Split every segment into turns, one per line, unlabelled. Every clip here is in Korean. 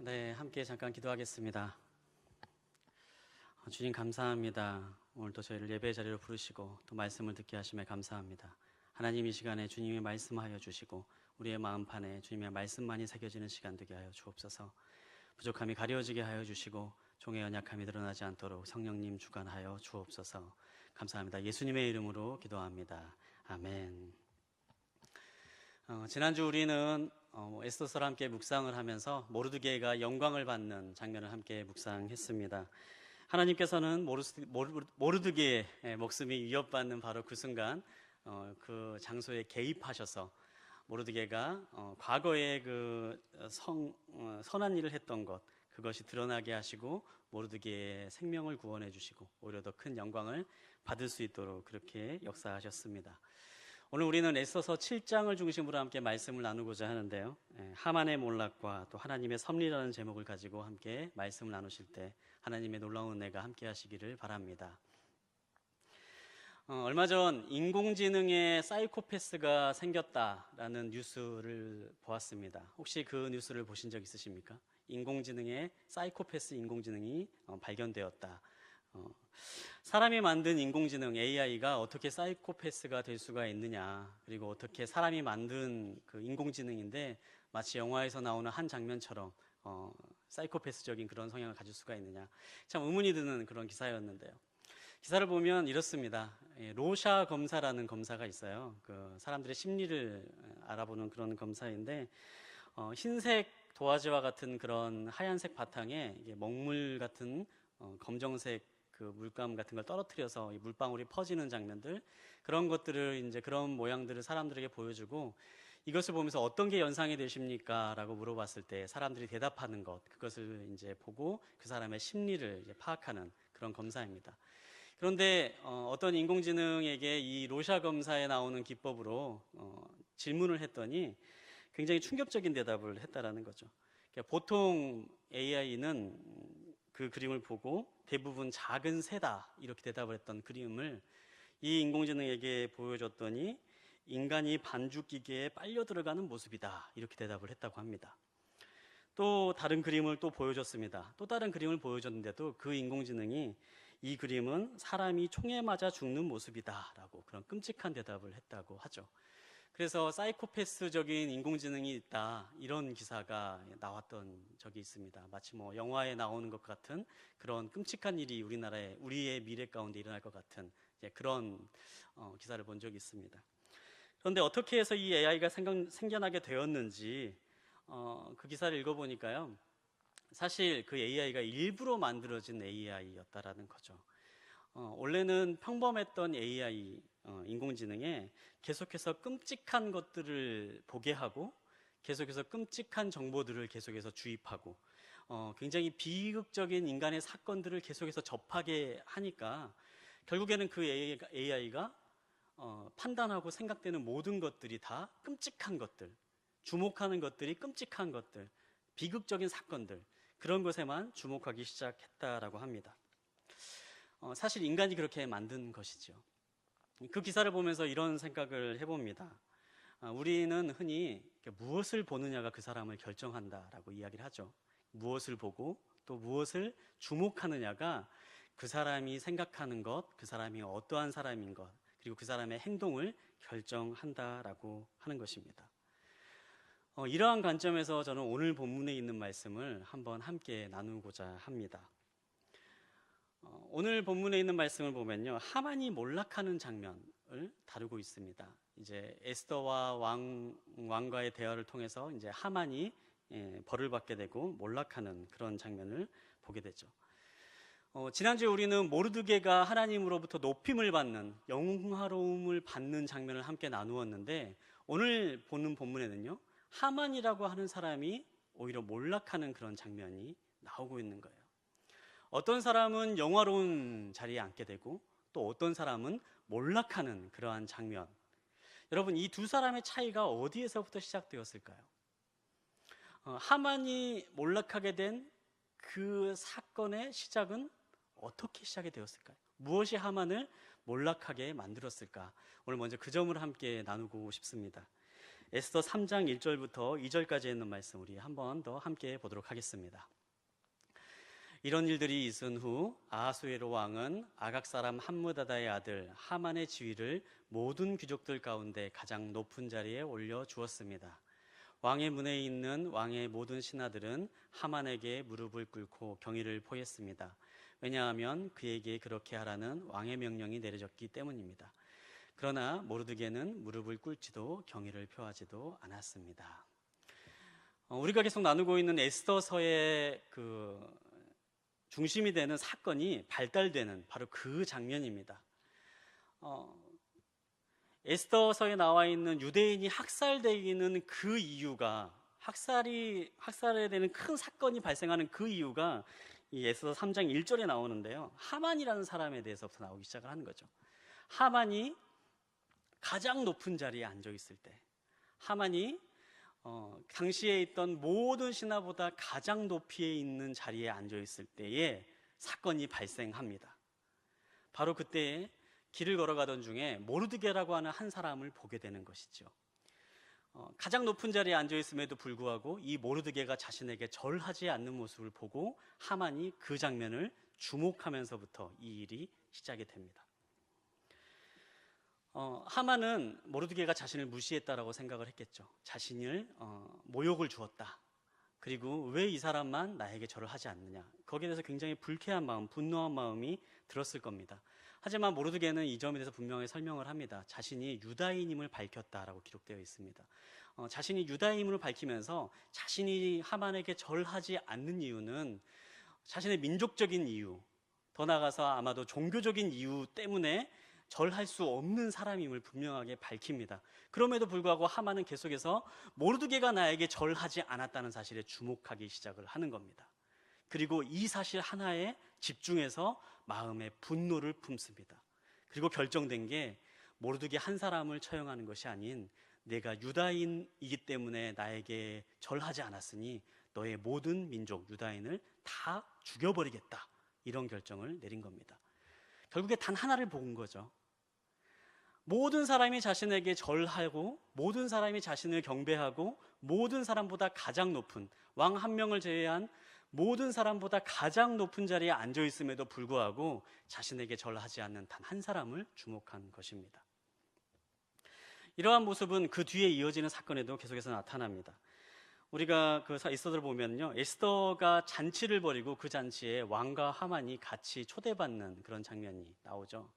네, 함께 잠깐 기도하겠습니다. 주님 감사합니다. 오늘도 저희를 예배 자리로 부르시고 또 말씀을 듣게 하심에 감사합니다. 하나님 이 시간에 주님의 말씀하여 주시고 우리의 마음판에 주님의 말씀만이 새겨지는 시간 되게 하여 주옵소서. 부족함이 가려지게 하여 주시고 종의 연약함이 드러나지 않도록 성령님 주관하여 주옵소서. 감사합니다. 예수님의 이름으로 기도합니다. 아멘. 지난주 우리는 에스더서를 함께 묵상을 하면서 모르드게가 영광을 받는 장면을 함께 묵상했습니다. 하나님께서는 모르드게의 목숨이 위협받는 바로 그 순간 그 장소에 개입하셔서 모르드게가 과거에 그 선한 일을 했던 것 그것이 드러나게 하시고 모르드게의 생명을 구원해 주시고 오히려 더 큰 영광을 받을 수 있도록 그렇게 역사하셨습니다. 오늘 우리는 에스더서 7장을 중심으로 함께 말씀을 나누고자 하는데요. 하만의 몰락과 또 하나님의 섭리라는 제목을 가지고 함께 말씀을 나누실 때 하나님의 놀라운 은혜가 함께 하시기를 바랍니다. 얼마 전 인공지능의 사이코패스가 생겼다라는 뉴스를 보았습니다. 혹시 그 뉴스를 보신 적 있으십니까? 인공지능의 사이코패스 인공지능이 발견되었다. 사람이 만든 인공지능 AI가 어떻게 사이코패스가 될 수가 있느냐, 그리고 어떻게 사람이 만든 그 인공지능인데 마치 영화에서 나오는 한 장면처럼 사이코패스적인 그런 성향을 가질 수가 있느냐, 참 의문이 드는 그런 기사였는데요. 기사를 보면 이렇습니다. 로샤 검사라는 검사가 있어요. 그 사람들의 심리를 알아보는 그런 검사인데 흰색 도화지와 같은 그런 하얀색 바탕에 이게 먹물 같은 검정색 그 물감 같은 걸 떨어뜨려서 이 물방울이 퍼지는 장면들, 그런 것들을 이제 그런 모양들을 사람들에게 보여주고 이것을 보면서 어떤 게 연상이 되십니까? 라고 물어봤을 때 사람들이 대답하는 것, 그것을 이제 보고 그 사람의 심리를 이제 파악하는 그런 검사입니다. 그런데 어떤 인공지능에게 이 로샤 검사에 나오는 기법으로 질문을 했더니 굉장히 충격적인 대답을 했다라는 거죠. 그러니까 보통 AI는 그 그림을 보고 대부분 작은 새다 이렇게 대답을 했던 그림을 이 인공지능에게 보여줬더니 인간이 반죽기계에 빨려 들어가는 모습이다 이렇게 대답을 했다고 합니다. 또 다른 그림을 또 보여줬습니다. 또 다른 그림을 보여줬는데도 그 인공지능이 이 그림은 사람이 총에 맞아 죽는 모습이다 라고 그런 끔찍한 대답을 했다고 하죠. 그래서 사이코패스적인 인공지능이 있다 이런 기사가 나왔던 적이 있습니다. 마치 뭐 영화에 나오는 것 같은 그런 끔찍한 일이 우리의 미래 가운데 일어날 것 같은 그런 기사를 본 적이 있습니다. 그런데 어떻게 해서 이 AI가 생겨나게 되었는지 그 기사를 읽어보니까요, 사실 그 AI가 일부러 만들어진 AI였다라는 거죠. 원래는 평범했던 AI 인공지능에 계속해서 끔찍한 것들을 보게 하고 계속해서 끔찍한 정보들을 계속해서 주입하고 굉장히 비극적인 인간의 사건들을 계속해서 접하게 하니까 결국에는 그 AI가 판단하고 생각되는 모든 것들이 다 끔찍한 것들, 주목하는 것들이 끔찍한 것들, 비극적인 사건들, 그런 것에만 주목하기 시작했다라고 합니다. 사실 인간이 그렇게 만든 것이죠. 그 기사를 보면서 이런 생각을 해봅니다. 우리는 흔히 무엇을 보느냐가 그 사람을 결정한다라고 이야기를 하죠. 무엇을 보고 또 무엇을 주목하느냐가 그 사람이 생각하는 것, 그 사람이 어떠한 사람인 것, 그리고 그 사람의 행동을 결정한다라고 하는 것입니다. 이러한 관점에서 저는 오늘 본문에 있는 말씀을 한번 함께 나누고자 합니다. 오늘 본문에 있는 말씀을 보면요, 하만이 몰락하는 장면을 다루고 있습니다. 이제 에스더와 왕과의 대화를 통해서 이제 하만이 벌을 받게 되고 몰락하는 그런 장면을 보게 되죠. 지난주에 우리는 모르드게가 하나님으로부터 높임을 받는, 영화로움을 받는 장면을 함께 나누었는데 오늘 보는 본문에는요, 하만이라고 하는 사람이 오히려 몰락하는 그런 장면이 나오고 있는 거예요. 어떤 사람은 영화로운 자리에 앉게 되고 또 어떤 사람은 몰락하는 그러한 장면. 여러분, 이 두 사람의 차이가 어디에서부터 시작되었을까요? 하만이 몰락하게 된 그 사건의 시작은 어떻게 시작이 되었을까요? 무엇이 하만을 몰락하게 만들었을까? 오늘 먼저 그 점을 함께 나누고 싶습니다. 에스더 3장 1절부터 2절까지 있는 말씀 우리 한 번 더 함께 보도록 하겠습니다. 이런 일들이 있은 후 아하수에로 왕은 아각 사람 함므다다의 아들 하만의 지위를 모든 귀족들 가운데 가장 높은 자리에 올려 주었습니다. 왕의 문에 있는 왕의 모든 신하들은 하만에게 무릎을 꿇고 경의를 표했습니다. 왜냐하면 그에게 그렇게 하라는 왕의 명령이 내려졌기 때문입니다. 그러나 모르드게는 무릎을 꿇지도 경의를 표하지도 않았습니다. 우리가 계속 나누고 있는 에스더서의 중심이 되는 사건이 발달되는 바로 그 장면입니다. 에스더서에 나와 있는 유대인이 학살되는 그 이유가 학살에 되는 큰 사건이 발생하는 그 이유가 이 에스더 3장 1절에 나오는데요. 하만이라는 사람에 대해서부터 나오기 시작을 하는 거죠. 하만이 가장 높은 자리에 앉아 있을 때, 하만이 당시에 있던 모든 신하보다 가장 높이에 있는 자리에 앉아 있을 때에 사건이 발생합니다. 바로 그때 길을 걸어가던 중에 모르드게라고 하는 한 사람을 보게 되는 것이죠. 가장 높은 자리에 앉아 있음에도 불구하고 이 모르드게가 자신에게 절하지 않는 모습을 보고 하만이 그 장면을 주목하면서부터 이 일이 시작이 됩니다. 하만은 모르드게가 자신을 무시했다라고 생각을 했겠죠. 자신을 모욕을 주었다. 그리고 왜 이 사람만 나에게 절을 하지 않느냐. 거기에 대해서 굉장히 불쾌한 마음, 분노한 마음이 들었을 겁니다. 하지만 모르드게는 이 점에 대해서 분명히 설명을 합니다. 자신이 유다인임을 밝혔다라고 기록되어 있습니다. 자신이 유다인임을 밝히면서 자신이 하만에게 절하지 않는 이유는 자신의 민족적인 이유, 더 나아가서 아마도 종교적인 이유 때문에 절할 수 없는 사람임을 분명하게 밝힙니다. 그럼에도 불구하고 하만은 계속해서 모르드게가 나에게 절하지 않았다는 사실에 주목하기 시작을 하는 겁니다. 그리고 이 사실 하나에 집중해서 마음의 분노를 품습니다. 그리고 결정된 게 모르드게 한 사람을 처형하는 것이 아닌 내가 유다인이기 때문에 나에게 절하지 않았으니 너의 모든 민족 유다인을 다 죽여버리겠다, 이런 결정을 내린 겁니다. 결국에 단 하나를 본 거죠. 모든 사람이 자신에게 절하고 모든 사람이 자신을 경배하고 모든 사람보다 가장 높은 왕 한 명을 제외한 모든 사람보다 가장 높은 자리에 앉아 있음에도 불구하고 자신에게 절하지 않는 단 한 사람을 주목한 것입니다. 이러한 모습은 그 뒤에 이어지는 사건에도 계속해서 나타납니다. 우리가 그 에스더를 보면요, 에스더가 잔치를 벌이고 그 잔치에 왕과 하만이 같이 초대받는 그런 장면이 나오죠.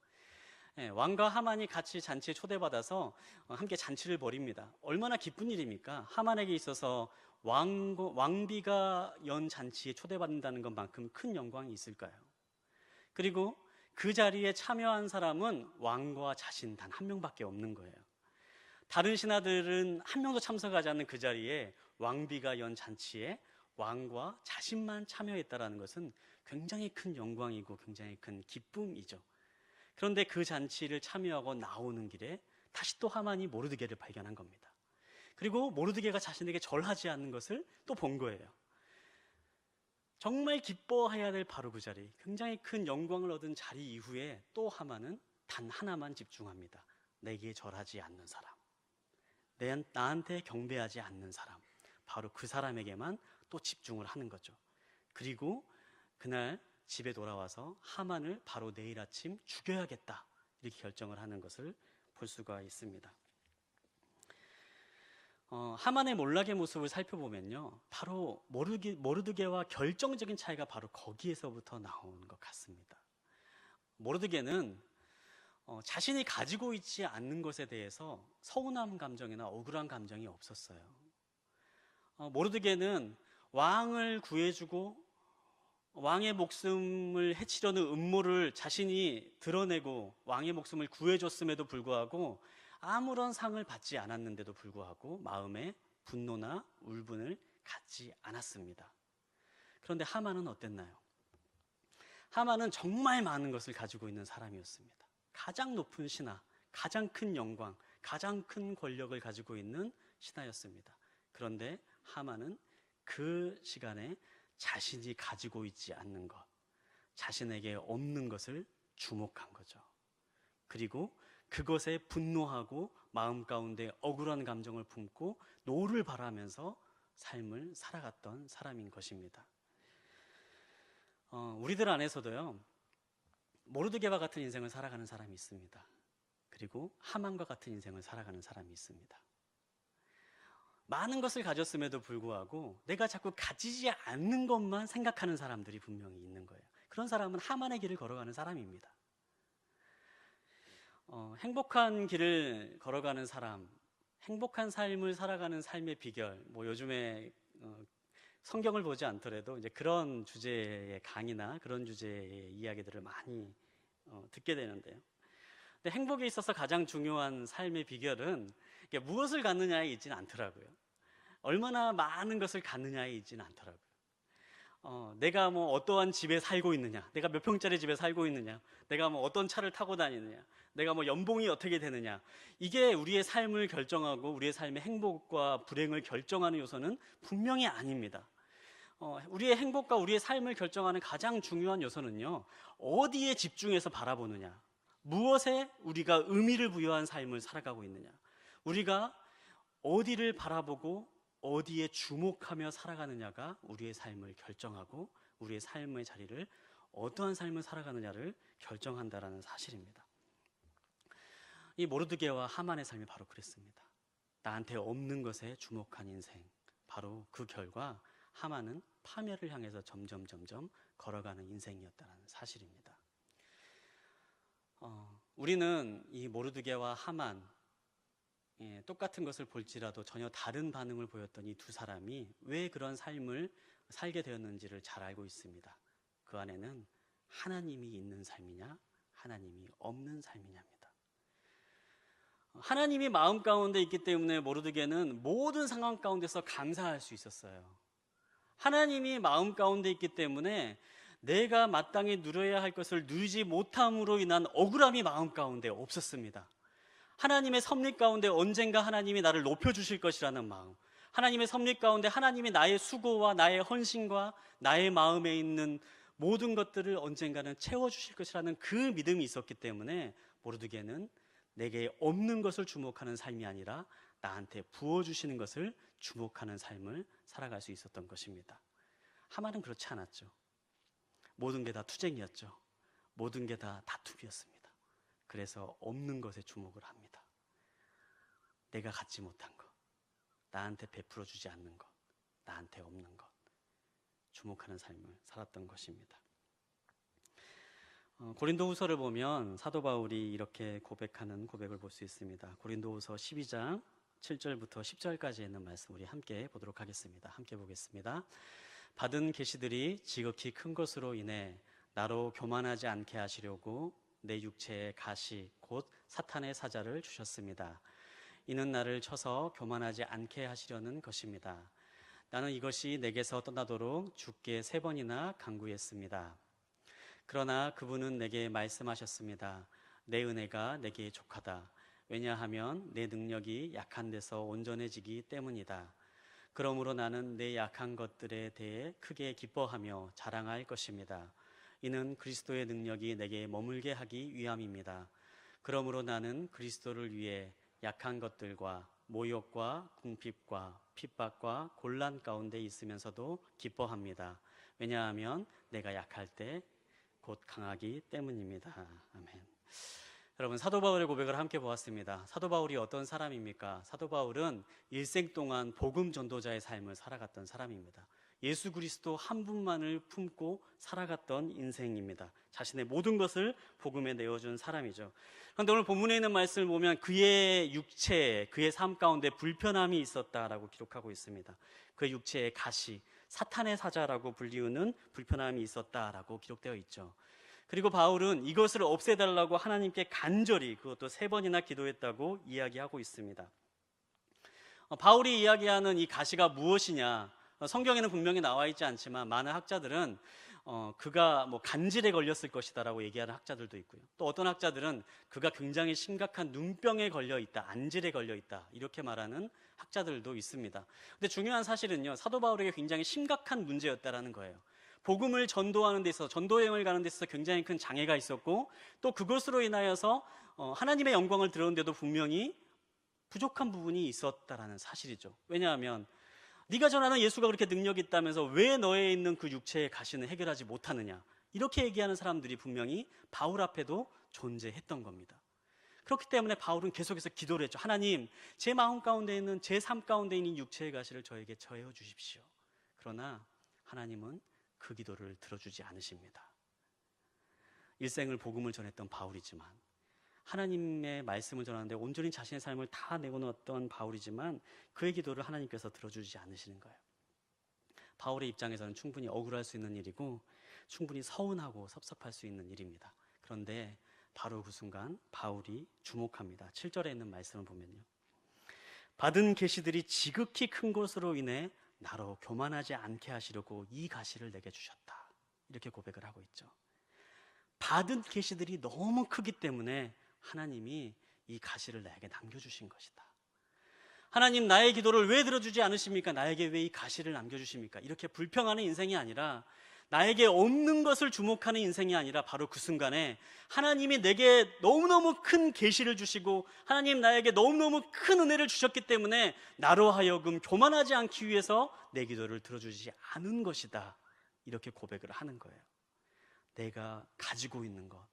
왕과 하만이 같이 잔치에 초대받아서 함께 잔치를 벌입니다. 얼마나 기쁜 일입니까? 하만에게 있어서 왕비가 연 잔치에 초대받는다는 것만큼 큰 영광이 있을까요? 그리고 그 자리에 참여한 사람은 왕과 자신 단 한 명밖에 없는 거예요. 다른 신하들은 한 명도 참석하지 않는 그 자리에 왕비가 연 잔치에 왕과 자신만 참여했다는 것은 굉장히 큰 영광이고 굉장히 큰 기쁨이죠. 그런데 그 잔치를 참여하고 나오는 길에 다시 또 하만이 모르드게를 발견한 겁니다. 그리고 모르드게가 자신에게 절하지 않는 것을 또 본 거예요. 정말 기뻐해야 될 바로 그 자리, 굉장히 큰 영광을 얻은 자리 이후에 또 하만은 단 하나만 집중합니다. 내게 절하지 않는 사람, 나한테 경배하지 않는 사람, 바로 그 사람에게만 또 집중을 하는 거죠. 그리고 그날 집에 돌아와서 하만을 바로 내일 아침 죽여야겠다, 이렇게 결정을 하는 것을 볼 수가 있습니다. 하만의 몰락의 모습을 살펴보면요, 바로 모르드게와 결정적인 차이가 바로 거기에서부터 나오는 것 같습니다. 모르드게는 자신이 가지고 있지 않는 것에 대해서 서운한 감정이나 억울한 감정이 없었어요. 모르드게는 왕을 구해주고 왕의 목숨을 해치려는 음모를 자신이 드러내고 왕의 목숨을 구해줬음에도 불구하고 아무런 상을 받지 않았는데도 불구하고 마음에 분노나 울분을 갖지 않았습니다. 그런데 하만은 어땠나요? 하만은 정말 많은 것을 가지고 있는 사람이었습니다. 가장 높은 신하, 가장 큰 영광, 가장 큰 권력을 가지고 있는 신하였습니다. 그런데 하만은 그 시간에 자신이 가지고 있지 않는 것, 자신에게 없는 것을 주목한 거죠. 그리고 그것에 분노하고 마음 가운데 억울한 감정을 품고 노를 바라면서 삶을 살아갔던 사람인 것입니다. 우리들 안에서도요, 모르드게와 같은 인생을 살아가는 사람이 있습니다. 그리고 하만과 같은 인생을 살아가는 사람이 있습니다. 많은 것을 가졌음에도 불구하고 내가 자꾸 가지지 않는 것만 생각하는 사람들이 분명히 있는 거예요. 그런 사람은 하만의 길을 걸어가는 사람입니다. 행복한 길을 걸어가는 사람, 행복한 삶을 살아가는 삶의 비결, 요즘에 성경을 보지 않더라도 이제 그런 주제의 강의나 그런 주제의 이야기들을 많이 듣게 되는데요. 근데 행복에 있어서 가장 중요한 삶의 비결은 무엇을 갖느냐에 있지는 않더라고요. 얼마나 많은 것을 갖느냐에 있지는 않더라고요. 내가 어떠한 집에 살고 있느냐, 내가 몇 평짜리 집에 살고 있느냐, 내가 어떤 차를 타고 다니느냐, 내가 연봉이 어떻게 되느냐, 이게 우리의 삶을 결정하고 우리의 삶의 행복과 불행을 결정하는 요소는 분명히 아닙니다. 우리의 행복과 우리의 삶을 결정하는 가장 중요한 요소는요, 어디에 집중해서 바라보느냐, 무엇에 우리가 의미를 부여한 삶을 살아가고 있느냐, 우리가 어디를 바라보고 어디에 주목하며 살아가느냐가 우리의 삶을 결정하고 우리의 삶의 자리를, 어떠한 삶을 살아가느냐를 결정한다라는 사실입니다. 이 모르드게와 하만의 삶이 바로 그랬습니다. 나한테 없는 것에 주목한 인생, 바로 그 결과 하만은 파멸을 향해서 점점 걸어가는 인생이었다는 사실입니다. 우리는 이 모르드게와 하만, 똑같은 것을 볼지라도 전혀 다른 반응을 보였던 이 두 사람이 왜 그런 삶을 살게 되었는지를 잘 알고 있습니다. 그 안에는 하나님이 있는 삶이냐, 하나님이 없는 삶이냐입니다. 하나님이 마음 가운데 있기 때문에 모르드게는 모든 상황 가운데서 감사할 수 있었어요. 하나님이 마음 가운데 있기 때문에 내가 마땅히 누려야 할 것을 누리지 못함으로 인한 억울함이 마음 가운데 없었습니다. 하나님의 섭리 가운데 언젠가 하나님이 나를 높여주실 것이라는 마음, 하나님의 섭리 가운데 하나님이 나의 수고와 나의 헌신과 나의 마음에 있는 모든 것들을 언젠가는 채워주실 것이라는 그 믿음이 있었기 때문에 모르드게는 내게 없는 것을 주목하는 삶이 아니라 나한테 부어주시는 것을 주목하는 삶을 살아갈 수 있었던 것입니다. 하만은 그렇지 않았죠. 모든 게 다 투쟁이었죠. 모든 게 다 다툼이었습니다. 그래서 없는 것에 주목을 합니다. 내가 갖지 못한 것, 나한테 베풀어 주지 않는 것, 나한테 없는 것, 주목하는 삶을 살았던 것입니다. 고린도후서를 보면 사도 바울이 이렇게 고백하는 고백을 볼 수 있습니다. 고린도후서 12장 7절부터 10절까지 있는 말씀 우리 함께 보도록 하겠습니다. 함께 보겠습니다. 받은 계시들이 지극히 큰 것으로 인해 나로 교만하지 않게 하시려고 내 육체에 가시 곧 사탄의 사자를 주셨습니다. 이는 나를 쳐서 교만하지 않게 하시려는 것입니다. 나는 이것이 내게서 떠나도록 주께 3번이나 간구했습니다. 그러나 그분은 내게 말씀하셨습니다. 내 은혜가 내게 족하다. 왜냐하면 내 능력이 약한 데서 온전해지기 때문이다. 그러므로 나는 내 약한 것들에 대해 크게 기뻐하며 자랑할 것입니다. 이는 그리스도의 능력이 내게 머물게 하기 위함입니다. 그러므로 나는 그리스도를 위해 약한 것들과 모욕과 궁핍과 핍박과 곤란 가운데 있으면서도 기뻐합니다. 왜냐하면 내가 약할 때 곧 강하기 때문입니다. 아멘. 여러분, 사도 바울의 고백을 함께 보았습니다. 사도 바울이 어떤 사람입니까? 사도 바울은 일생 동안 복음 전도자의 삶을 살아갔던 사람입니다. 예수 그리스도 한 분만을 품고 살아갔던 인생입니다. 자신의 모든 것을 복음에 내어준 사람이죠. 그런데 오늘 본문에 있는 말씀을 보면 그의 육체에, 그의 삶 가운데 불편함이 있었다라고 기록하고 있습니다. 그의 육체에 가시, 사탄의 사자라고 불리우는 불편함이 있었다라고 기록되어 있죠. 그리고 바울은 이것을 없애달라고 하나님께 간절히, 그것도 3번이나 기도했다고 이야기하고 있습니다. 바울이 이야기하는 이 가시가 무엇이냐, 성경에는 분명히 나와 있지 않지만 많은 학자들은 그가 간질에 걸렸을 것이다라고 얘기하는 학자들도 있고요. 또 어떤 학자들은 그가 굉장히 심각한 눈병에 걸려 있다, 안질에 걸려 있다, 이렇게 말하는 학자들도 있습니다. 근데 중요한 사실은요, 사도 바울에게 굉장히 심각한 문제였다라는 거예요. 복음을 전도하는 데 있어서, 전도 여행을 가는 데 있어서 굉장히 큰 장애가 있었고, 또 그것으로 인하여서 하나님의 영광을 드러내는데도 분명히 부족한 부분이 있었다라는 사실이죠. 왜냐하면 네가 전하는 예수가 그렇게 능력이 있다면서 왜 너에 있는 그 육체의 가시는 해결하지 못하느냐, 이렇게 얘기하는 사람들이 분명히 바울 앞에도 존재했던 겁니다. 그렇기 때문에 바울은 계속해서 기도를 했죠. 하나님, 제 마음 가운데 있는, 제 삶 가운데 있는 육체의 가시를 저에게 처해 주십시오. 그러나 하나님은 그 기도를 들어주지 않으십니다. 일생을 복음을 전했던 바울이지만, 하나님의 말씀을 전하는데 온전히 자신의 삶을 다 내어놓았던 바울이지만 그의 기도를 하나님께서 들어주지 않으시는 거예요. 바울의 입장에서는 충분히 억울할 수 있는 일이고 충분히 서운하고 섭섭할 수 있는 일입니다. 그런데 바로 그 순간 바울이 주목합니다. 7절에 있는 말씀을 보면요, 받은 계시들이 지극히 큰 것으로 인해 나로 교만하지 않게 하시려고 이 가시를 내게 주셨다, 이렇게 고백을 하고 있죠. 받은 계시들이 너무 크기 때문에 하나님이 이 가시를 나에게 남겨주신 것이다. 하나님, 나의 기도를 왜 들어주지 않으십니까? 나에게 왜 이 가시를 남겨주십니까? 이렇게 불평하는 인생이 아니라, 나에게 없는 것을 주목하는 인생이 아니라, 바로 그 순간에 하나님이 내게 너무너무 큰 계시를 주시고 하나님 나에게 너무너무 큰 은혜를 주셨기 때문에 나로 하여금 교만하지 않기 위해서 내 기도를 들어주지 않은 것이다, 이렇게 고백을 하는 거예요. 내가 가지고 있는 것,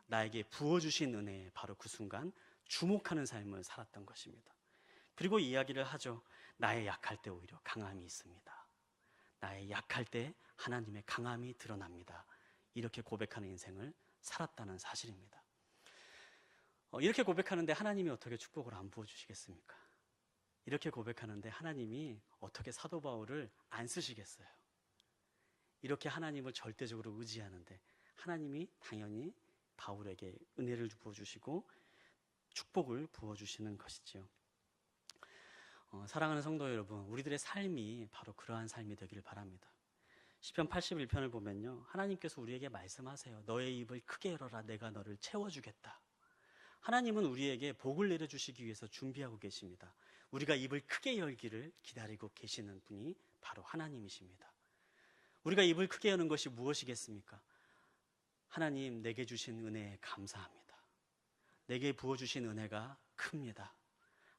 나에게 부어주신 은혜에 바로 그 순간 주목하는 삶을 살았던 것입니다. 그리고 이야기를 하죠. 나의 약할 때 오히려 강함이 있습니다. 나의 약할 때 하나님의 강함이 드러납니다. 이렇게 고백하는 인생을 살았다는 사실입니다. 이렇게 고백하는데 하나님이 어떻게 축복을 안 부어주시겠습니까? 이렇게 고백하는데 하나님이 어떻게 사도 바울을 안 쓰시겠어요? 이렇게 하나님을 절대적으로 의지하는데 하나님이 당연히 바울에게 은혜를 부어주시고 축복을 부어주시는 것이지요. 사랑하는 성도 여러분, 우리들의 삶이 바로 그러한 삶이 되기를 바랍니다. 시편 81편을 보면요, 하나님께서 우리에게 말씀하세요. 너의 입을 크게 열어라, 내가 너를 채워주겠다. 하나님은 우리에게 복을 내려주시기 위해서 준비하고 계십니다. 우리가 입을 크게 열기를 기다리고 계시는 분이 바로 하나님이십니다. 우리가 입을 크게 여는 것이 무엇이겠습니까? 하나님, 내게 주신 은혜에 감사합니다. 내게 부어주신 은혜가 큽니다.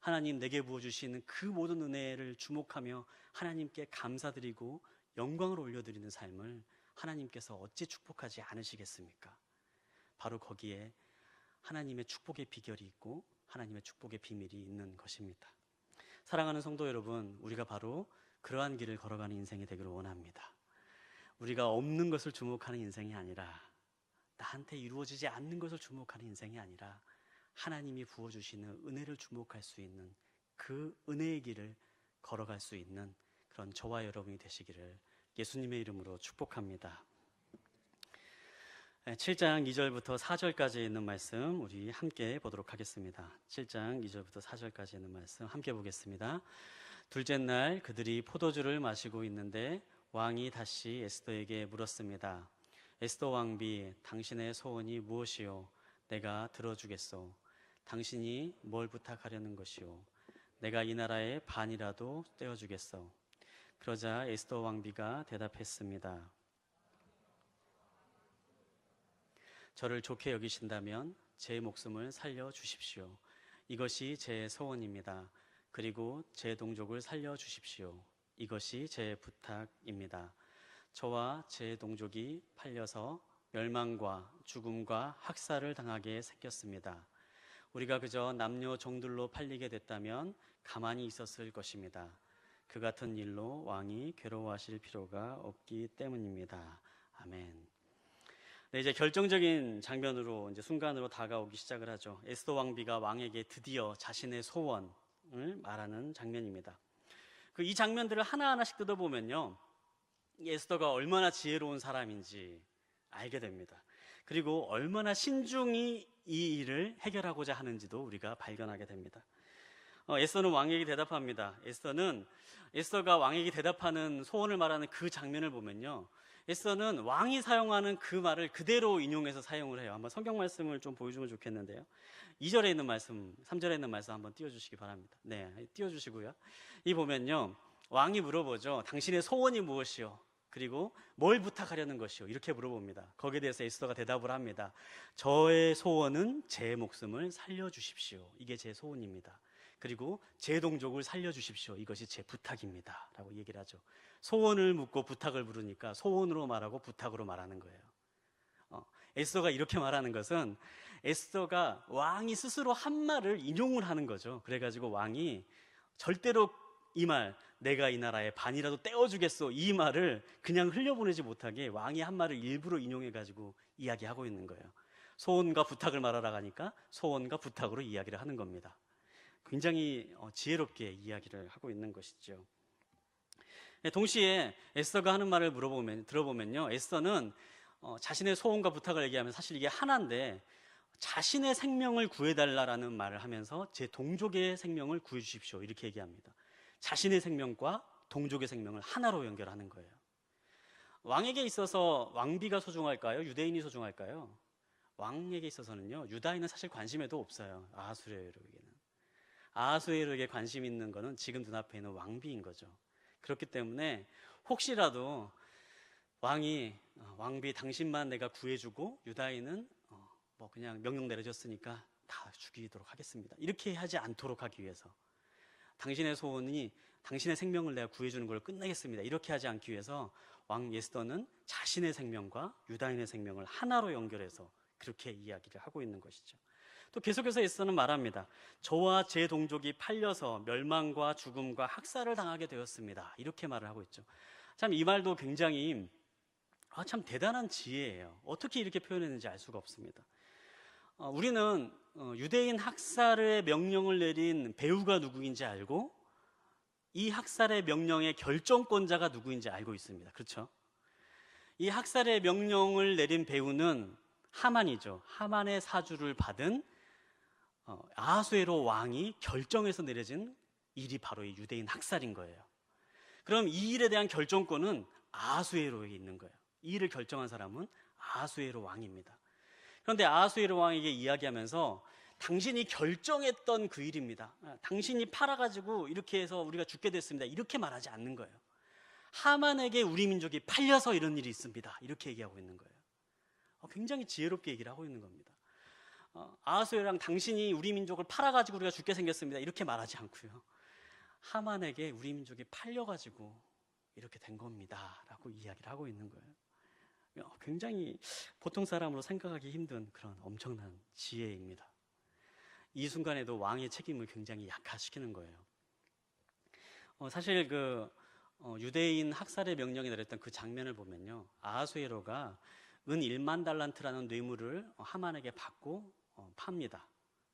하나님, 내게 부어주시는 그 모든 은혜를 주목하며 하나님께 감사드리고 영광을 올려드리는 삶을 하나님께서 어찌 축복하지 않으시겠습니까? 바로 거기에 하나님의 축복의 비결이 있고 하나님의 축복의 비밀이 있는 것입니다. 사랑하는 성도 여러분, 우리가 바로 그러한 길을 걸어가는 인생이 되기를 원합니다. 우리가 없는 것을 주목하는 인생이 아니라, 나한테 이루어지지 않는 것을 주목하는 인생이 아니라 하나님이 부어주시는 은혜를 주목할 수 있는 그 은혜의 길을 걸어갈 수 있는 그런 저와 여러분이 되시기를 예수님의 이름으로 축복합니다. 7장 2절부터 4절까지 있는 말씀 우리 함께 보도록 하겠습니다. 7장 2절부터 4절까지 있는 말씀 함께 보겠습니다. 둘째 날 그들이 포도주를 마시고 있는데 왕이 다시 에스더에게 물었습니다. 에스더 왕비, 당신의 소원이 무엇이요? 내가 들어주겠소. 당신이 뭘 부탁하려는 것이요? 내가 이 나라의 반이라도 떼어주겠소. 그러자 에스더 왕비가 대답했습니다. 저를 좋게 여기신다면 제 목숨을 살려주십시오. 이것이 제 소원입니다. 그리고 제 동족을 살려주십시오. 이것이 제 부탁입니다. 저와 제 동족이 팔려서 멸망과 죽음과 학살을 당하게 생겼습니다. 우리가 그저 남녀 종들로 팔리게 됐다면 가만히 있었을 것입니다. 그 같은 일로 왕이 괴로워하실 필요가 없기 때문입니다. 아멘. 네, 이제 결정적인 장면으로, 이제 순간으로 다가오기 시작을 하죠. 에스더 왕비가 왕에게 드디어 자신의 소원을 말하는 장면입니다. 이 장면들을 하나하나씩 뜯어보면요, 에스더가 얼마나 지혜로운 사람인지 알게 됩니다. 그리고 얼마나 신중히 이 일을 해결하고자 하는지도 우리가 발견하게 됩니다. 에스더는 왕에게 대답합니다. 에스더가 왕에게 대답하는 소원을 말하는 그 장면을 보면요, 에스더는 왕이 사용하는 그 말을 그대로 인용해서 사용을 해요. 한번 성경 말씀을 좀 보여주면 좋겠는데요. 2절에 있는 말씀, 3절에 있는 말씀 한번 띄워주시기 바랍니다. 네, 띄워주시고요. 이 보면요, 왕이 물어보죠. 당신의 소원이 무엇이요? 그리고 뭘 부탁하려는 것이요? 이렇게 물어봅니다. 거기에 대해서 에스더가 대답을 합니다. 저의 소원은 제 목숨을 살려주십시오. 이게 제 소원입니다. 그리고 제 동족을 살려주십시오. 이것이 제 부탁입니다. 라고 얘기를 하죠. 소원을 묻고 부탁을 부르니까 소원으로 말하고 부탁으로 말하는 거예요. 에스더가 이렇게 말하는 것은 에스더가 왕이 스스로 한 말을 인용을 하는 거죠. 그래가지고 왕이 절대로 이 말, 내가 이 나라의 반이라도 떼어주겠소, 이 말을 그냥 흘려보내지 못하게 왕이 한 말을 일부러 인용해가지고 이야기하고 있는 거예요. 소원과 부탁을 말하라 하니까 소원과 부탁으로 이야기를 하는 겁니다. 굉장히 지혜롭게 이야기를 하고 있는 것이죠. 동시에 에스더가 하는 말을 들어보면요, 에스더는 자신의 소원과 부탁을 얘기하면 사실 이게 하나인데 자신의 생명을 구해달라라는 말을 하면서 제 동족의 생명을 구해주십시오 이렇게 얘기합니다. 자신의 생명과 동족의 생명을 하나로 연결하는 거예요. 왕에게 있어서 왕비가 소중할까요? 유대인이 소중할까요? 왕에게 있어서는요, 유다인은 사실 관심에도 없어요. 아하수에로에게 관심 있는 거는 지금 눈앞에 있는 왕비인 거죠. 그렇기 때문에 혹시라도 왕비 당신만 내가 구해주고 유다인은 뭐 그냥 명령 내려졌으니까 다 죽이도록 하겠습니다, 이렇게 하지 않도록 하기 위해서, 당신의 소원이 당신의 생명을 내가 구해주는 걸 끝내겠습니다, 이렇게 하지 않기 위해서 왕 에스더는 자신의 생명과 유다인의 생명을 하나로 연결해서 그렇게 이야기를 하고 있는 것이죠. 또 계속해서 에스더는 말합니다. 저와 제 동족이 팔려서 멸망과 죽음과 학살을 당하게 되었습니다, 이렇게 말을 하고 있죠. 참 이 말도 굉장히 참 대단한 지혜예요. 어떻게 이렇게 표현했는지 알 수가 없습니다. 우리는 유대인 학살의 명령을 내린 배후가 누구인지 알고 이 학살의 명령의 결정권자가 누구인지 알고 있습니다. 그렇죠? 이 학살의 명령을 내린 배후는 하만이죠. 하만의 사주를 받은 아하수에로 왕이 결정해서 내려진 일이 바로 이 유대인 학살인 거예요. 그럼 이 일에 대한 결정권은 아하수에로에게 있는 거예요. 이 일을 결정한 사람은 아하수에로 왕입니다. 그런데 아하수에로 왕에게 이야기하면서 당신이 결정했던 그 일입니다, 당신이 팔아가지고 이렇게 해서 우리가 죽게 됐습니다, 이렇게 말하지 않는 거예요. 하만에게 우리 민족이 팔려서 이런 일이 있습니다, 이렇게 얘기하고 있는 거예요. 굉장히 지혜롭게 얘기를 하고 있는 겁니다. 아하수에로랑 당신이 우리 민족을 팔아가지고 우리가 죽게 생겼습니다, 이렇게 말하지 않고요, 하만에게 우리 민족이 팔려가지고 이렇게 된 겁니다 라고 이야기를 하고 있는 거예요. 굉장히 보통 사람으로 생각하기 힘든 그런 엄청난 지혜입니다. 이 순간에도 왕의 책임을 굉장히 약화시키는 거예요. 사실 유대인 학살의 명령이 내렸던 그 장면을 보면요, 아하수에로가 은 1만 달란트라는 뇌물을 하만에게 받고 팝니다.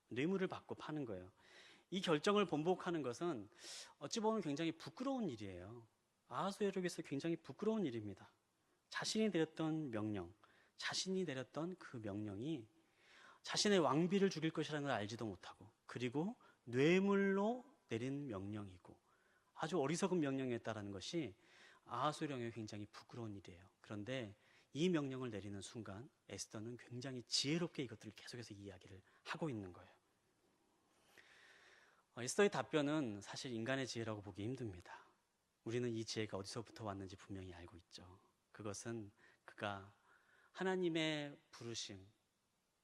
뇌물을 받고 파는 거예요. 이 결정을 번복하는 것은 어찌 보면 굉장히 부끄러운 일이에요. 아하수에로에게서 굉장히 부끄러운 일입니다. 자신이 내렸던 명령, 자신이 내렸던 그 명령이 자신의 왕비를 죽일 것이라는 걸 알지도 못하고, 그리고 뇌물로 내린 명령이고 아주 어리석은 명령이었다는 것이 아하수에로에게 굉장히 부끄러운 일이에요. 그런데 이 명령을 내리는 순간 에스더는 굉장히 지혜롭게 이것들을 계속해서 이야기를 하고 있는 거예요. 에스더의 답변은 사실 인간의 지혜라고 보기 힘듭니다. 우리는 이 지혜가 어디서부터 왔는지 분명히 알고 있죠. 그것은 그가 하나님의 부르심,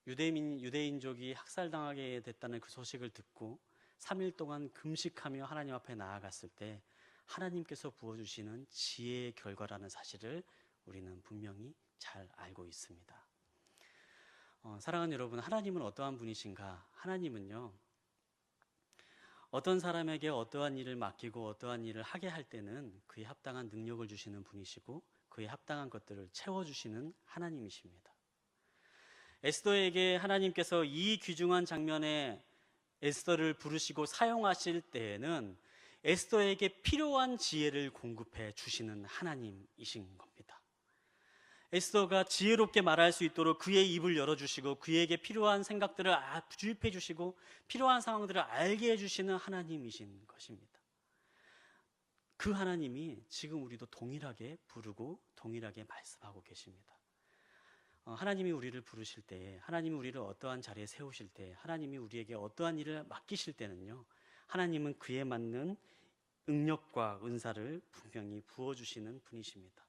유대인족이 학살당하게 됐다는 그 소식을 듣고 3일 동안 금식하며 하나님 앞에 나아갔을 때 하나님께서 부어주시는 지혜의 결과라는 사실을 우리는 분명히 잘 알고 있습니다. 사랑하는 여러분, 하나님은 어떠한 분이신가? 하나님은요, 어떤 사람에게 어떠한 일을 맡기고 어떠한 일을 하게 할 때는 그에 합당한 능력을 주시는 분이시고 그에 합당한 것들을 채워주시는 하나님이십니다. 에스더에게 하나님께서 이 귀중한 장면에 에스더를 부르시고 사용하실 때에는 에스더에게 필요한 지혜를 공급해 주시는 하나님이신 겁니다. 에스더가 지혜롭게 말할 수 있도록 그의 입을 열어주시고 그에게 필요한 생각들을 주입해 주시고 필요한 상황들을 알게 해주시는 하나님이신 것입니다. 그 하나님이 지금 우리도 동일하게 부르고 동일하게 말씀하고 계십니다. 하나님이 우리를 부르실 때, 하나님이 우리를 어떠한 자리에 세우실 때, 하나님이 우리에게 어떠한 일을 맡기실 때는요, 하나님은 그에 맞는 능력과 은사를 분명히 부어주시는 분이십니다.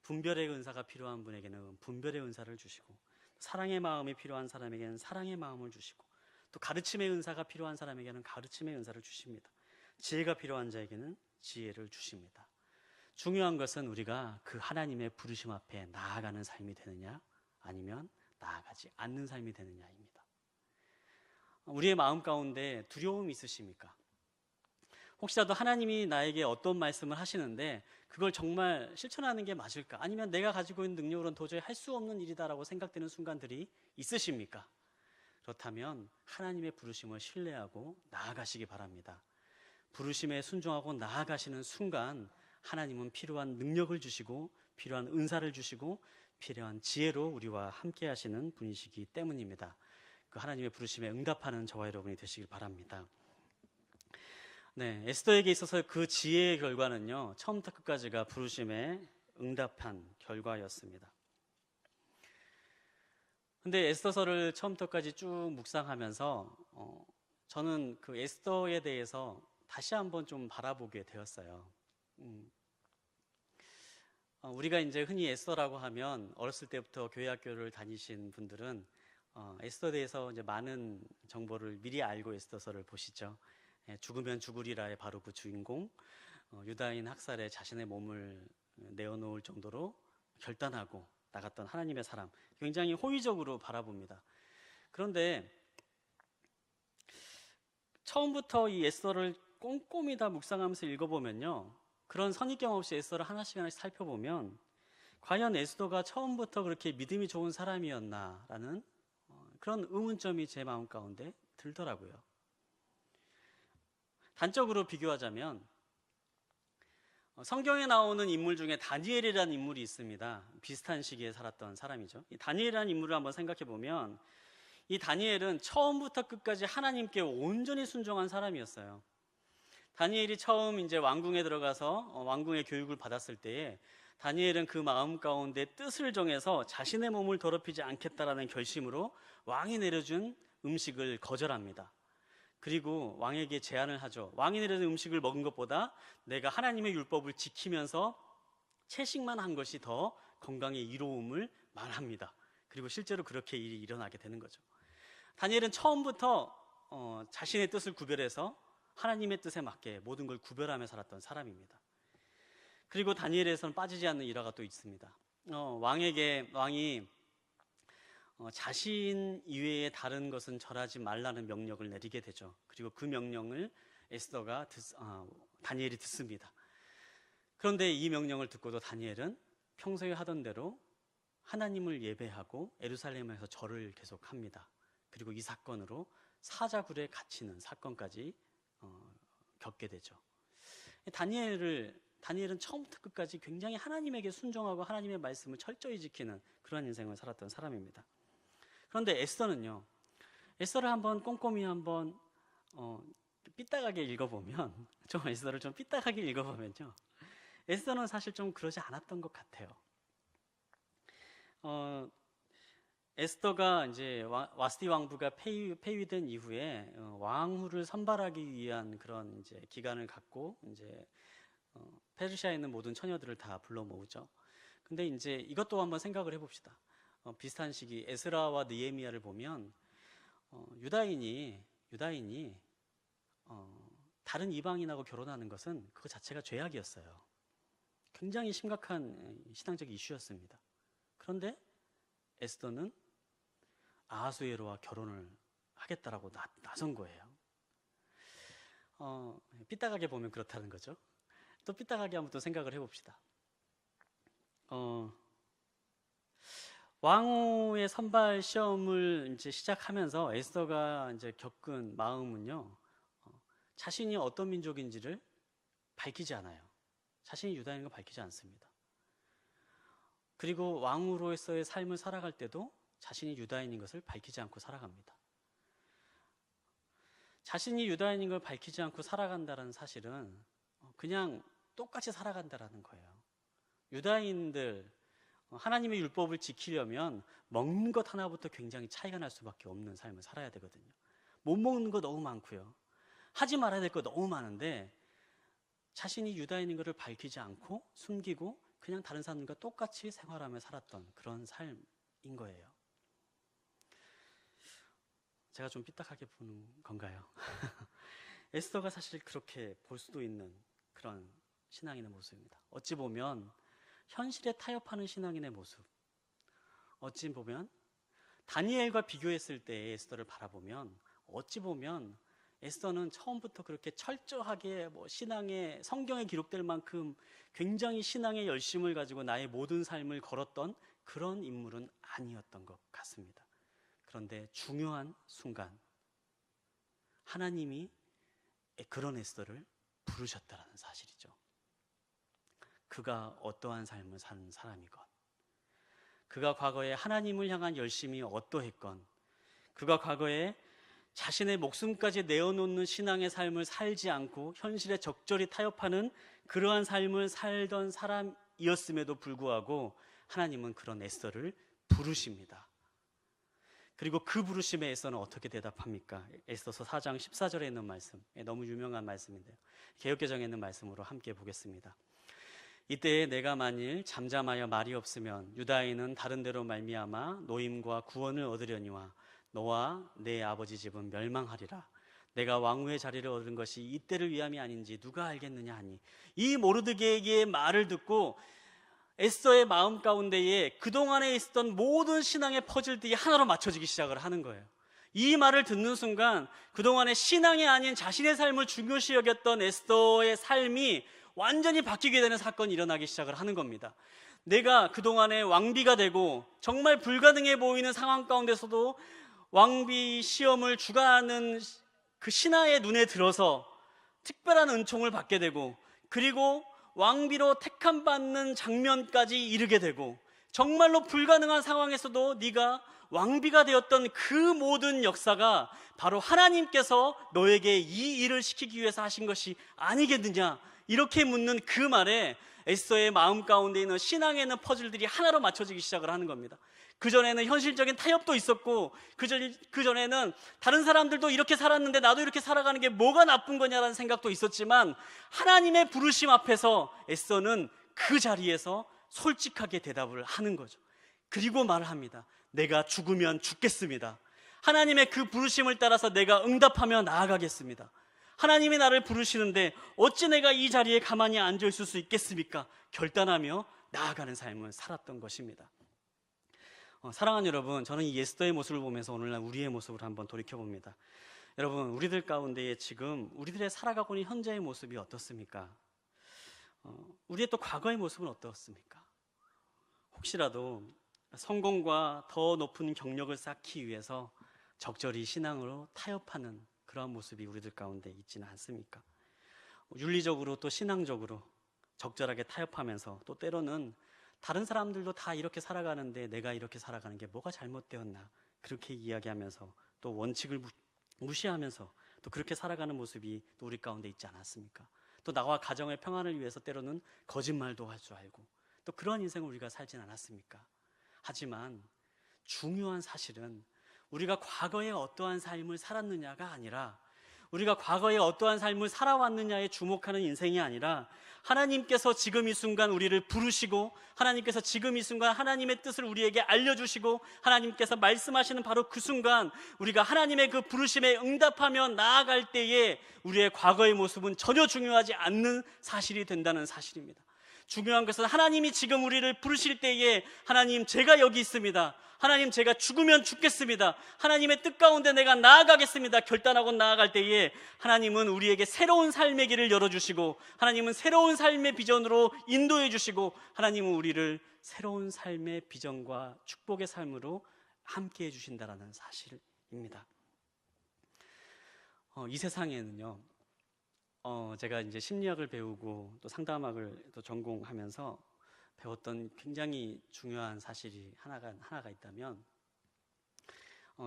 분별의 은사가 필요한 분에게는 분별의 은사를 주시고, 사랑의 마음이 필요한 사람에게는 사랑의 마음을 주시고, 또 가르침의 은사가 필요한 사람에게는 가르침의 은사를 주십니다. 지혜가 필요한 자에게는 지혜를 주십니다. 중요한 것은 우리가 그 하나님의 부르심 앞에 나아가는 삶이 되느냐 아니면 나아가지 않는 삶이 되느냐입니다. 우리의 마음 가운데 두려움이 있으십니까? 혹시라도 하나님이 나에게 어떤 말씀을 하시는데 그걸 정말 실천하는 게 맞을까? 아니면 내가 가지고 있는 능력으로는 도저히 할 수 없는 일이다라고 생각되는 순간들이 있으십니까? 그렇다면 하나님의 부르심을 신뢰하고 나아가시기 바랍니다. 부르심에 순종하고 나아가시는 순간 하나님은 필요한 능력을 주시고 필요한 은사를 주시고 필요한 지혜로 우리와 함께 하시는 분이시기 때문입니다. 그 하나님의 부르심에 응답하는 저와 여러분이 되시길 바랍니다. 네, 에스더에게 있어서 그 지혜의 결과는요, 처음부터 끝까지가 부르심에 응답한 결과였습니다. 근데 에스더서를 처음부터까지 쭉 묵상하면서 저는 그 에스더에 대해서 다시 한번 좀 바라보게 되었어요. 우리가 이제 흔히 에스더라고 하면 어렸을 때부터 교회 학교를 다니신 분들은 에스더에 대해서 이제 많은 정보를 미리 알고 에스더서를 보시죠. 죽으면 죽으리라의 바로 그 주인공, 유다인 학살에 자신의 몸을 내어놓을 정도로 결단하고 나갔던 하나님의 사람, 굉장히 호의적으로 바라봅니다. 그런데 처음부터 이 에스더를 꼼꼼히 다 묵상하면서 읽어보면요, 그런 선입견 없이 에스더를 하나씩 하나씩 살펴보면 과연 에스더가 처음부터 그렇게 믿음이 좋은 사람이었나라는 그런 의문점이 제 마음 가운데 들더라고요. 단적으로 비교하자면 성경에 나오는 인물 중에 다니엘이라는 인물이 있습니다. 비슷한 시기에 살았던 사람이죠. 이 다니엘이라는 인물을 한번 생각해 보면 이 다니엘은 처음부터 끝까지 하나님께 온전히 순종한 사람이었어요. 다니엘이 처음 이제 왕궁에 들어가서 왕궁의 교육을 받았을 때에 다니엘은 그 마음 가운데 뜻을 정해서 자신의 몸을 더럽히지 않겠다라는 결심으로 왕이 내려준 음식을 거절합니다. 그리고 왕에게 제안을 하죠. 왕이 내려준 음식을 먹은 것보다 내가 하나님의 율법을 지키면서 채식만 한 것이 더 건강에 이로움을 말합니다. 그리고 실제로 그렇게 일이 일어나게 되는 거죠. 다니엘은 처음부터 자신의 뜻을 구별해서 하나님의 뜻에 맞게 모든 걸 구별하며 살았던 사람입니다. 그리고 다니엘에서는 빠지지 않는 일화가 또 있습니다. 왕이 자신 이외에 다른 것은 절하지 말라는 명령을 내리게 되죠. 그리고 그 명령을 다니엘이 듣습니다. 그런데 이 명령을 듣고도 다니엘은 평소에 하던 대로 하나님을 예배하고 예루살렘에서 절을 계속합니다. 그리고 이 사건으로 사자굴에 갇히는 사건까지 겪게 되죠. 다니엘은 처음부터 끝까지 굉장히 하나님에게 순종하고 하나님의 말씀을 철저히 지키는 그런 인생을 살았던 사람입니다. 그런데 에스더는요, 에스더를 한번 꼼꼼히 한번 삐딱하게 읽어보면, 에스더를 좀 삐딱하게 읽어보면요, 에스더는 사실 좀 그러지 않았던 것 같아요. 에스더가 이제 와스디 왕부가 폐위된 이후에 왕후를 선발하기 위한 그런 이제 기간을 갖고 이제 페르시아에 있는 모든 처녀들을 다 불러 모으죠. 근데 이제 이것도 한번 생각을 해봅시다. 비슷한 시기 에스라와 느헤미야를 보면 유다인이 다른 이방인하고 결혼하는 것은 그거 자체가 죄악이었어요. 굉장히 심각한 신앙적 이슈였습니다. 그런데 에스더는 아하수에로와 결혼을 하겠다라고 나선 거예요. 삐딱하게 보면 그렇다는 거죠. 또 삐딱하게 한번 또 생각을 해봅시다. 왕후의 선발 시험을 이제 시작하면서 에스더가 이제 겪은 마음은요, 자신이 어떤 민족인지를 밝히지 않아요. 자신이 유다인인 걸 밝히지 않습니다. 그리고 왕후로서의 삶을 살아갈 때도 자신이 유다인인 것을 밝히지 않고 살아갑니다. 자신이 유다인인 걸 밝히지 않고 살아간다는 사실은 그냥 똑같이 살아간다라는 거예요. 유다인들 하나님의 율법을 지키려면 먹는 것 하나부터 굉장히 차이가 날 수밖에 없는 삶을 살아야 되거든요. 못 먹는 거 너무 많고요. 하지 말아야 될 거 너무 많은데 자신이 유다인인 것을 밝히지 않고 숨기고 그냥 다른 사람들과 똑같이 생활하며 살았던 그런 삶인 거예요. 제가 좀 삐딱하게 보는 건가요? 에스더가 사실 그렇게 볼 수도 있는 그런 신앙인의 모습입니다. 어찌 보면 현실에 타협하는 신앙인의 모습, 어찌 보면 다니엘과 비교했을 때 에스더를 바라보면 어찌 보면 에스더는 처음부터 그렇게 철저하게 신앙의 성경에 기록될 만큼 굉장히 신앙의 열심을 가지고 나의 모든 삶을 걸었던 그런 인물은 아니었던 것 같습니다. 그런데 중요한 순간 하나님이 그런 에스더를 부르셨다는 사실이죠. 그가 어떠한 삶을 사는 사람이건, 그가 과거에 하나님을 향한 열심이 어떠했건, 그가 과거에 자신의 목숨까지 내어놓는 신앙의 삶을 살지 않고 현실에 적절히 타협하는 그러한 삶을 살던 사람이었음에도 불구하고 하나님은 그런 에스더를 부르십니다. 그리고 그 부르심에 에스더는 어떻게 대답합니까? 에스더서 4장 14절에 있는 말씀, 너무 유명한 말씀인데요. 개역개정에 있는 말씀으로 함께 보겠습니다. 이때에 내가 만일 잠잠하여 말이 없으면 유다인은 다른 데로 말미암아 노임과 구원을 얻으려니와 너와 내 아버지 집은 멸망하리라. 내가 왕후의 자리를 얻은 것이 이때를 위함이 아닌지 누가 알겠느냐 하니, 이 모르드게의 말을 듣고 에스더의 마음 가운데에 그동안에 있었던 모든 신앙의 퍼즐들이 하나로 맞춰지기 시작을 하는 거예요. 이 말을 듣는 순간 그동안에 신앙이 아닌 자신의 삶을 중요시 여겼던 에스더의 삶이 완전히 바뀌게 되는 사건이 일어나기 시작을 하는 겁니다. 내가 그동안에 왕비가 되고 정말 불가능해 보이는 상황 가운데서도 왕비 시험을 주관하는 그 신하의 눈에 들어서 특별한 은총을 받게 되고, 그리고 왕비로 택함받는 장면까지 이르게 되고, 정말로 불가능한 상황에서도 네가 왕비가 되었던 그 모든 역사가 바로 하나님께서 너에게 이 일을 시키기 위해서 하신 것이 아니겠느냐, 이렇게 묻는 그 말에 에스더의 마음 가운데 있는 신앙에 있는 퍼즐들이 하나로 맞춰지기 시작을 하는 겁니다. 그전에는 현실적인 타협도 있었고, 그전에는 다른 사람들도 이렇게 살았는데 나도 이렇게 살아가는 게 뭐가 나쁜 거냐라는 생각도 있었지만, 하나님의 부르심 앞에서 에스더는 그 자리에서 솔직하게 대답을 하는 거죠. 그리고 말을 합니다. 내가 죽으면 죽겠습니다. 하나님의 그 부르심을 따라서 내가 응답하며 나아가겠습니다. 하나님이 나를 부르시는데 어찌 내가 이 자리에 가만히 앉아 있을 수 있겠습니까? 결단하며 나아가는 삶을 살았던 것입니다. 사랑하는 여러분, 저는 이 에스더의 모습을 보면서 오늘날 우리의 모습을 한번 돌이켜봅니다. 여러분, 우리들 가운데에 지금 우리들의 살아가고 있는 현재의 모습이 어떻습니까? 우리의 또 과거의 모습은 어떻습니까? 혹시라도 성공과 더 높은 경력을 쌓기 위해서 적절히 신앙으로 타협하는 그러한 모습이 우리들 가운데 있지는 않습니까? 윤리적으로 또 신앙적으로 적절하게 타협하면서, 또 때로는 다른 사람들도 다 이렇게 살아가는데 내가 이렇게 살아가는 게 뭐가 잘못되었나, 그렇게 이야기하면서 또 원칙을 무시하면서 또 그렇게 살아가는 모습이 또 우리 가운데 있지 않았습니까? 또 나와 가정의 평안을 위해서 때로는 거짓말도 할 줄 알고, 또 그런 인생을 우리가 살진 않았습니까? 하지만 중요한 사실은 우리가 과거에 어떠한 삶을 살았느냐가 아니라, 우리가 과거에 어떠한 삶을 살아왔느냐에 주목하는 인생이 아니라, 하나님께서 지금 이 순간 우리를 부르시고, 하나님께서 지금 이 순간 하나님의 뜻을 우리에게 알려주시고, 하나님께서 말씀하시는 바로 그 순간 우리가 하나님의 그 부르심에 응답하며 나아갈 때에 우리의 과거의 모습은 전혀 중요하지 않는 사실이 된다는 사실입니다. 중요한 것은 하나님이 지금 우리를 부르실 때에, 하나님 제가 여기 있습니다, 하나님 제가 죽으면 죽겠습니다, 하나님의 뜻 가운데 내가 나아가겠습니다 결단하고 나아갈 때에 하나님은 우리에게 새로운 삶의 길을 열어주시고, 하나님은 새로운 삶의 비전으로 인도해 주시고, 하나님은 우리를 새로운 삶의 비전과 축복의 삶으로 함께 해주신다는 사실입니다. 이 세상에는요, 제가 이제 심리학을 배우고 또 상담학을 또 전공하면서 배웠던 굉장히 중요한 사실이 하나가 있다면,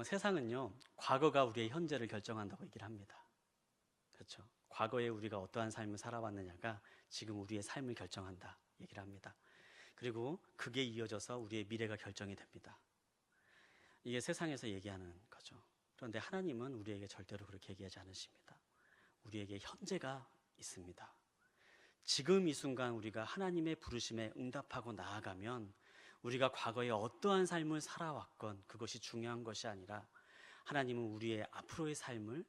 세상은요, 과거가 우리의 현재를 결정한다고 얘기를 합니다. 그렇죠? 과거에 우리가 어떠한 삶을 살아왔느냐가 지금 우리의 삶을 결정한다 얘기를 합니다. 그리고 그게 이어져서 우리의 미래가 결정이 됩니다. 이게 세상에서 얘기하는 거죠. 그런데 하나님은 우리에게 절대로 그렇게 얘기하지 않으십니다. 우리에게 현재가 있습니다. 지금 이 순간 우리가 하나님의 부르심에 응답하고 나아가면 우리가 과거에 어떠한 삶을 살아왔건 그것이 중요한 것이 아니라, 하나님은 우리의 앞으로의 삶을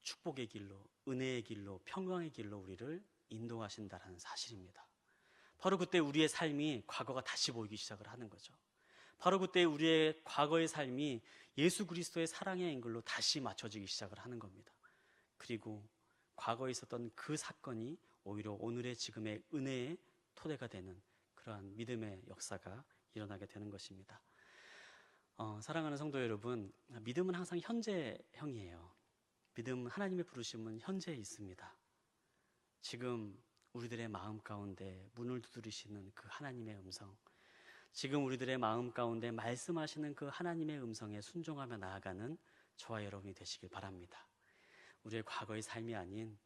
축복의 길로, 은혜의 길로, 평강의 길로 우리를 인도하신다는 사실입니다. 바로 그때 우리의 삶이 과거가 다시 보이기 시작을 하는 거죠. 바로 그때 우리의 과거의 삶이 예수 그리스도의 사랑의 앵글로 다시 맞춰지기 시작을 하는 겁니다. 그리고 과거에 있었던 그 사건이 오히려 오늘의 지금의 은혜의 토대가 되는 그러한 믿음의 역사가 일어나게 되는 것입니다. 사랑하는 성도 여러분, 믿음은 항상 현재형이에요. 믿음, 하나님의 부르심은 현재에 있습니다. 지금 우리들의 마음 가운데 문을 두드리시는 그 하나님의 음성, 지금 우리들의 마음 가운데 말씀하시는 그 하나님의 음성에 순종하며 나아가는 저와 여러분이 되시길 바랍니다. 우리의 과거의 삶이 아닌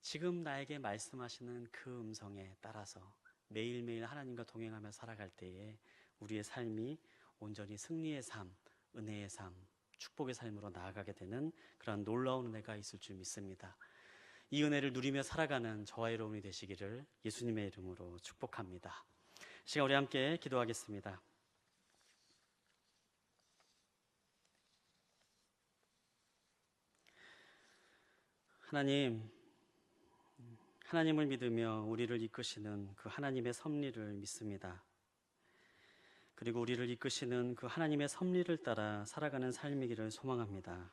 지금 나에게 말씀하시는 그 음성에 따라서 매일매일 하나님과 동행하며 살아갈 때에 우리의 삶이 온전히 승리의 삶, 은혜의 삶, 축복의 삶으로 나아가게 되는 그런 놀라운 은혜가 있을 줄 믿습니다. 이 은혜를 누리며 살아가는 저와 여러분이 되시기를 예수님의 이름으로 축복합니다. 시간 우리 함께 기도하겠습니다. 하나님을 믿으며 우리를 이끄시는 그 하나님의 섭리를 믿습니다. 그리고 우리를 이끄시는 그 하나님의 섭리를 따라 살아가는 삶이기를 소망합니다.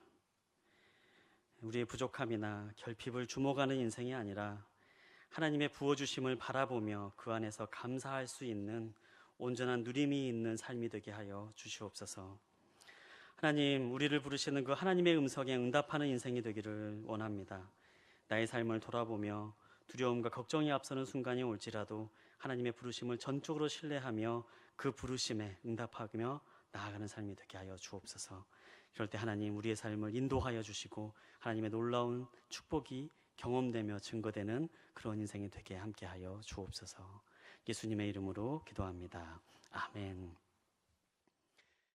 우리의 부족함이나 결핍을 주목하는 인생이 아니라 하나님의 부어주심을 바라보며 그 안에서 감사할 수 있는 온전한 누림이 있는 삶이 되게 하여 주시옵소서. 하나님, 우리를 부르시는 그 하나님의 음성에 응답하는 인생이 되기를 원합니다. 나의 삶을 돌아보며 두려움과 걱정이 앞서는 순간이 올지라도 하나님의 부르심을 전적으로 신뢰하며 그 부르심에 응답하며 나아가는 삶이 되게 하여 주옵소서. 그럴 때 하나님, 우리의 삶을 인도하여 주시고 하나님의 놀라운 축복이 경험되며 증거되는 그런 인생이 되게 함께하여 주옵소서. 예수님의 이름으로 기도합니다. 아멘.